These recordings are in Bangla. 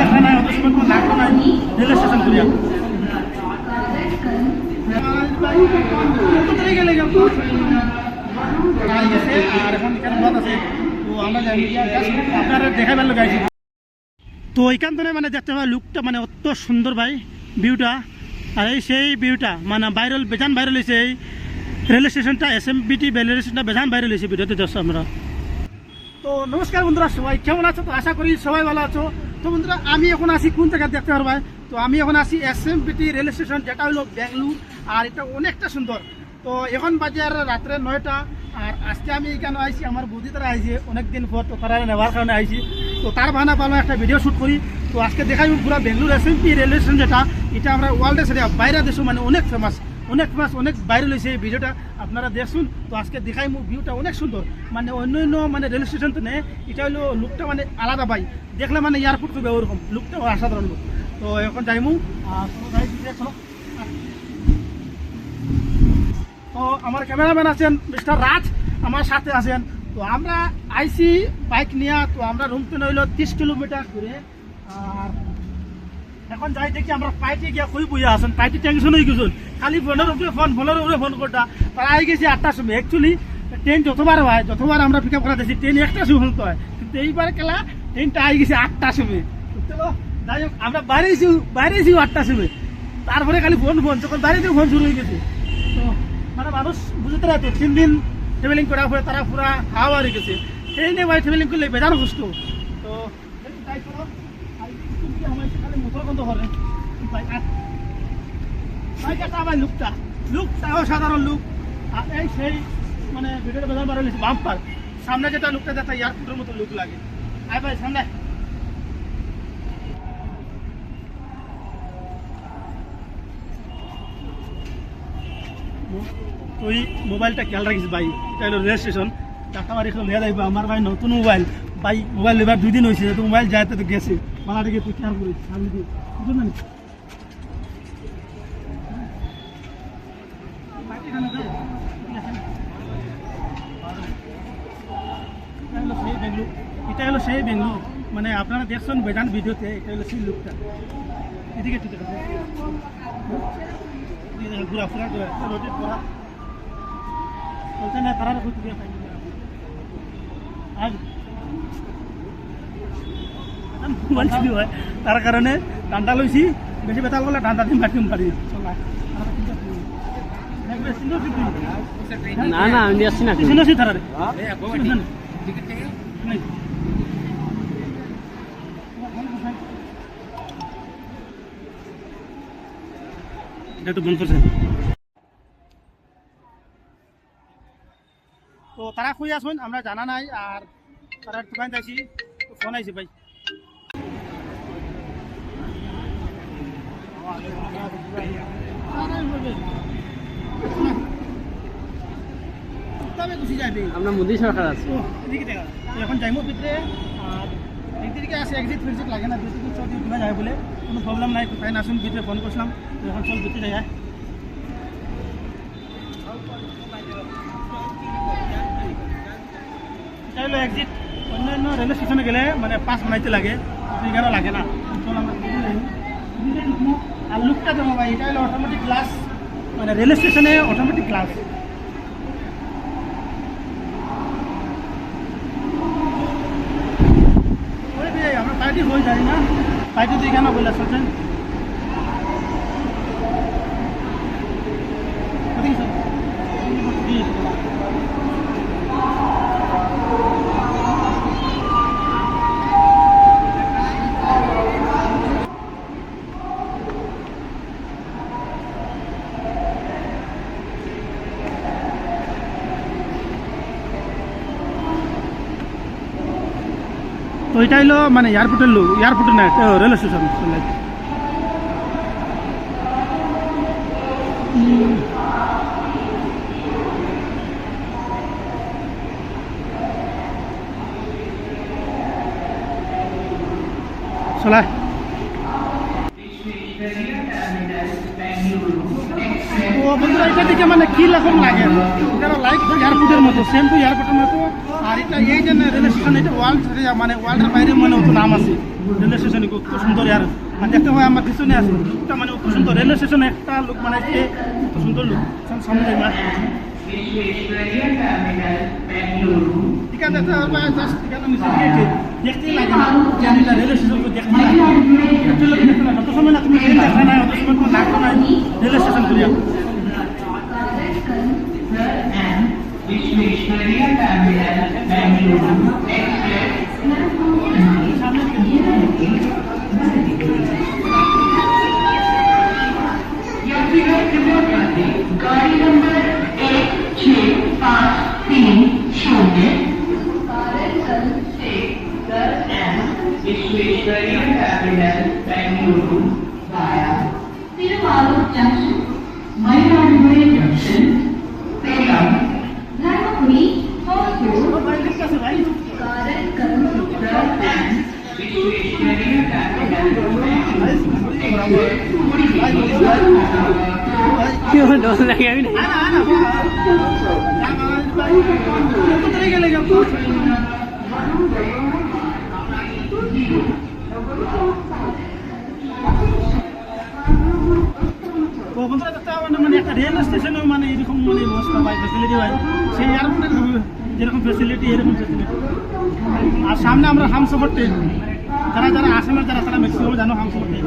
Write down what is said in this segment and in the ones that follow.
দেখা নাই অত সময় কোনো লাগলো নাই রেল স্টেশন করিয়া আর এখন এখানে বন্ধ আছে তো আমরা আপনারা দেখাই ভালো গাইছি তো এইখান থেকে মানে দেখতে পাই লুকটা মানে অত সুন্দর ভাই ভিউটা আর এই সেই ভিউটা মানে ভাইরাল বেজান ভাইরাল হয়েছে এই রেল স্টেশনটা SMBT রেল স্টেশনটা বেজান ভাইরাল হয়েছে ভিডিওতে দেখছো আমরা। তো নমস্কার বন্ধুরা, সবাই কেমন আছো? তো আশা করি সবাই ভালো আছো। তো বন্ধুরা আমি এখন আসি কোন জায়গায় দেখতে পারবা, তো আমি এখন আসি SMBT রেল স্টেশন, যেটা হলো বেঙ্গালুরু। আর এটা অনেকটা সুন্দর। তো এখন বাজে আর রাত্রে 9টা। আর আজকে আমি এখানে আইছি আমার বৌদি তারা আইছে অনেকদিন পর, তো তারা নেওয়ার কারণে আইছি। তো তার বাহানা পারলাম একটা ভিডিও শ্যুট করি। তো আজকে দেখাই পুরো বেঙ্গালুরু SMBT রেল স্টেশন, যেটা এটা আমরা ওয়ার্ল্ডের সাথে বাইরে দেশও মানে অনেক ফেমাস অনেক ভাইরাল হয়েছে এই ভিডিওটা, আপনারা দেখুন। তো আজকে দেখাই ভিউটা অনেক সুন্দর, মানে অন্য মানে রেল স্টেশন তো নেই, এটা হলো লুকটা মানে আলাদা ভাই, দেখলে মানে এয়ারপোর্ট করবে ওরকম লুকটা অসাধারণ লুক। তো এখন যাইমু চলো। তো আমার ক্যামেরাম্যান আছেন মিস্টার রাজ, আমার সাথে আছেন। তো আমরা আইসি বাইক নিয়ে, তো আমরা রুম তো নইল 30 কিলোমিটার ঘুরে। আর এখন যাই দেখি আমরা পাইটি গিয়া কই বইয়া আছেন, পাইটি টেনশন হয়ে গেছেন, খালি ফোনের উপরে ফোন করটা। তারা আই গেছি 8টার সময়। অ্যাকচুয়ালি ট্রেন যতবার হয়, যতবার আমরা পিক আপ করা দিয়েছি, ট্রেন 1টার সময় হতে হয়, কিন্তু এইবার খেলা ট্রেনটা আই গেছে 8টার সময়। চলো যাই হোক, আমরা বাইরেছি 8টার সময়। তারপরে খালি ফোন যখন বাইরে ফোন শুরু হয়ে গেছে। তো মানে মানুষ বুঝতে পারে তো 3 দিন ট্রাভেলিং করার পরে তারা পুরা হাওয়া হয়ে গেছে। ট্রেনে ভাই ট্রাভেলিং করলে বেজান কষ্ট। তো তাই করো মোটর বন্ধ করে আমার লুকটা অসাধারণ লুক। আর এই সেই মানে ভিডিওটা বেজান বার হয়েছে বাম্পার, সামনে যেটা লুকটা দেখা এয়ারপোর্টের মতো লুক লাগে। আয় ভাই সামনে। তুই মোবাইলটা খেয়াল রাখিস ভাই, এটা হলো রেল স্টেশন। টাকা বাড়ি লিয়া যাইব আমার ভাই নতুন মোবাইল, ভাই মোবাইল এবার 2 দিন হয়েছে, তো মোবাইল যাইতে তো গেছে মালাটিকে তুই খেয়াল করিস আমি দিই বুঝলেন না। এটা হলো সেই বেঙ্গলুরু, মানে আপনারা দেখছেন বেজান ভিডিওতে, এটা হলো সেই লুকটা। এদিকে ঠিক আছে ঘোরাফেরা করে রোডে করা বলছে না, তারা হয় তার কারণে ডান্ডা লইছি, বেশি বেতাল বলে ডান্ডা দিন মাটিম পারি। না না আমি আসছি না, শুনেছি তারা এটা তো বন্ধ করছেন। তো তারা খুঁজে আসুন, আমরা জানা নাই। আর তারা দোকান যাইছি, ফোন আইছে ভাই। আমরা মোদী সরকার আছি। এখন যাইমো ভিতরে। আর একদিকে আছে এক্সিট ফেক্সিট লাগে না, দুদিকে চল ঘুরে যায় বলে কোনো প্রবলেম নাই। তো তাই না আসুন ভিতরে ফোন করছিলাম, এখন চল ভিতরে যায়। এটা হলো এক্সিট। অন্যান্য রেল স্টেশনে গেলে মানে পাস বানাইতে লাগে, এখানে লাগে না। চল আমরা আর লুকটা দেবো ভাই, এটা হলো অটোমেটিক গ্লাস, মানে রেল স্টেশনে অটোমেটিক গ্লাস। আমরা পাইটি হয়ে যাই না, পাইটি দিয়ে কেন বলে আসছেন তো এটা হলো মানে এয়ারপোর্টের লোক, এয়ারপোর্টের না রেল স্টেশন। চলা তো বন্ধুরা এটা দেখে মানে কি রকম লাগে, এটা লাইক এয়ারপোর্টের মতো, সেম টু এয়ারপোর্টের মতো। আর এটা এই যে রেল স্টেশন, এটা মানে ওয়ার্ল্ডের বাইরে মানে অত নাম আছে রেল স্টেশনে, খুব সুন্দর। আর দেখতে হয় আমার পিছনে আছে লুকটা, মানে অত সুন্দর রেল স্টেশনে একটা লুক বানাইছে, অত সুন্দর লুক সামনে ঠিক আছে। দেখতেই লাগে না রেল স্টেশন, দেখতে লাগে অত সময় না, তুমি ট্রেন দেখা নাই, অত সময় কোনো নাটক নাই রেল স্টেশন করিয়া। गाड़ी number 16530 Visvesvaraya terminal Bengaluru via Tiruvallur Junction, Mayiladuguri Junction, Salem, Dharmapuri, Hosur, Karankarutra and Visvesvaraya terminal क्यों डोल लगे अभी नहीं? তো বন্ধুরা দেখতে হবে মানে একটা রেল স্টেশনেও মানে এরকম মানে ব্যবস্থা পাই, ফেসিলিটি পাই, সেই এয়ারপোর্টের যেরকম ফেসিলিটি এরকম ফেসিলিটি। আর সামনে আমরা হামসফর ট্রেন, যারা যারা আসামের যারা তারা ম্যাক্সিমাম জানো হামসফর ট্রেন।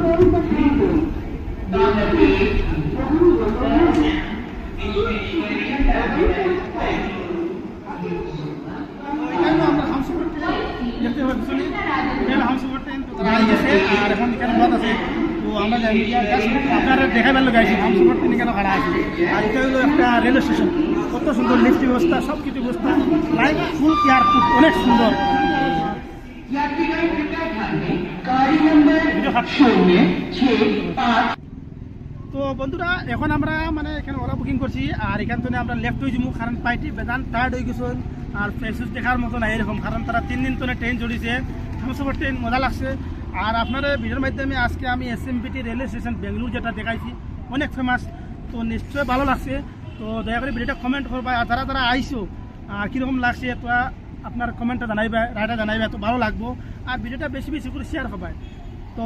আমরা হামসফর ট্রেন দেখতে পাচ্ছি, হামসফর ট্রেন তো তারা গেছে, আর এখন এখানে বাদ আছে। তো আমরা জানি আপনারা দেখা পেলো গাইছি হামসফর ট্রেন কেন খাড়া আছে। আর এটা হলো একটা রেল স্টেশন, কত সুন্দর লিফট ব্যবস্থা, সব কিছু ব্যবস্থা, লাইক ফুল এয়ারপোর্ট, অনেক সুন্দর। गाड़ी नंबर 065। তো বন্ধুরা এখন আমরা মানে এখানে ওলা বুকিং করছি, আর এখান থেকে আমরা লেফট হয়ে যাবো, কারণ পাইটি বেদান টায়ার্ড হয়ে গেছেন, আর ফেসুস দেখার মতো না এরকম, কারণ তারা 3 দিন ধরে ট্রেন চড়িয়েছে, হামসফর ট্রেন মজা লাগছে। আর আপনারা ভিডিওর মাধ্যমে আজকে আমি SMBT রেলওয়ে স্টেশন বেঙ্গালুরু যেটা দেখাইছি, অনেক ফেমাস, তো নিশ্চয়ই ভালো লাগছে। তো দয়া করে ভিডিওটা কমেন্ট করবা, আর যারা যারা আইসো কীরকম লাগছে তো আপনার কমেন্টটা জানাইবা, রায়টা জানাইবা, তো ভালো লাগবো। আর ভিডিওটা বেশি বেশি করে শেয়ার করবা। তো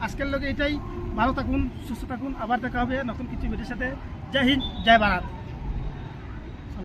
আজকের লোক এটাই, ভালো থাকুন, সুস্থ থাকুন, আবার দেখা হবে নতুন কিছু ভিডিওর সাথে। জয় হিন্দ, জয় ভারত।